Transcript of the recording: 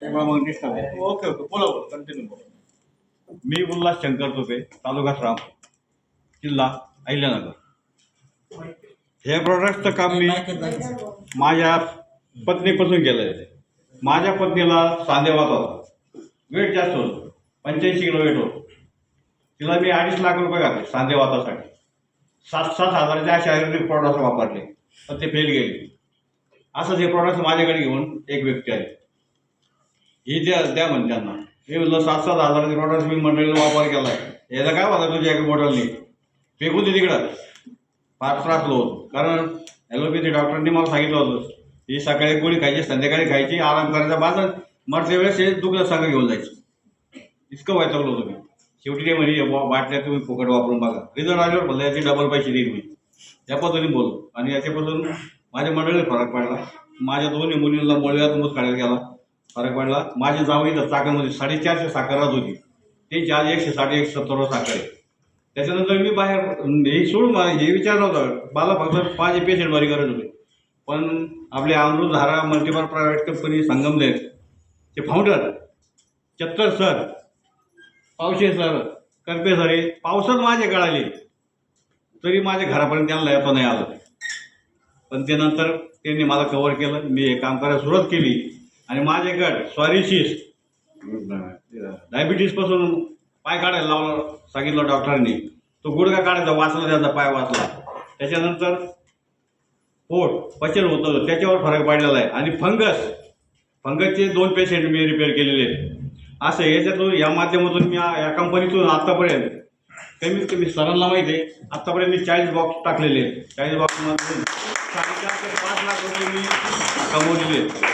Okay okay बोला बोला continue बोला. मी उल्हास शंकर तुपे, तालुका श्रामपूर, जिल्हा अहिल्यानगर. हे प्रोडक्टचं काम मी माझ्या पत्नीपासून केलं आहे. माझ्या पत्नीला सांधेवात होता, वेट जास्त होतं, 85 किलो वेट होतं. तिला मी 2.5 लाख रुपये घातले सांधेवातासाठी. 7-7 हजाराचे असे आयुर्वेदिक प्रॉडक्ट वापरले, पण ते फेल गेले. असंच हे प्रॉडक्ट माझ्याकडे घेऊन एक व्यक्ती आली, ही द्या म्हणजे त्यांना. हे म्हणलं 7-7 हजाराचे प्रॉडक्ट मी मंडळीला वापर केला आहे, याचा काय होता तुझ्या एका बॉटलनी फेकून दे तिकडं. फार त्रासलो होतो, कारण ॲलोपॅथी डॉक्टरांनी मला सांगितलं होतं ही सकाळी गोळी खायची, संध्याकाळी खायची, आराम करायचा, बाजार मरते वेळेस हे दुखलं सगळं घेऊन जायचं. इतकं वैतागलो होतो मी. शेवटी ते म्हणे बाटल्या तुम्ही फुकट वापरून बघा. रिझल्ट आल्यावर बोलला याचे डबल पैसे देईल मी, या पद्धतीने बोललो. आणि याच्यापासून माझ्या मंडळीला फरक पडला. माझ्या दोन्ही मुलींना मुळव्यात मूत काढायला गेला, फरक पडला. माझी जाऊ इथं चाकणमध्ये 450 साखर राहत होती, त्यांची आज 160-170 साखर आहे. त्याच्यानंतर मी बाहेर हे सोडून हे विचार नव्हता, मला फक्त माझे पेशंट बरी करत होते. पण आपले Amritdhara multiple private company Sangamner चे founder Chattar sir, Pawshe sir, Karpe sir हे पावसात माझे कळाले, तरी माझ्या घरापर्यंत त्यांना येता नाही आलं. पण ते नंतर त्यांनी मला कव्हर केलं. मी हे काम करायला सुरुवात केली आणि माझे गट सॉरीसिस डायबिटीसपासून पाय काढायला लावलं, सांगितलं डॉक्टरांनी. तो गुडघा काढायचा, वाचला, त्याचा पाय वाचला. त्याच्यानंतर पोट पचन होतं, त्याच्यावर फरक पडलेला आहे. आणि फंगसचे 2 पेशंट मी रिपेअर केलेले आहेत. असं याच्यातून या माध्यमातून मी या कंपनीतून आत्तापर्यंत कमीत कमी सरांना माहिती आहे, आत्तापर्यंत मी 40 बॉक्स टाकलेले आहेत. 40 बॉक्समधून 4.5 ते 5 लाख रुपये मी कमवलेले आहेत.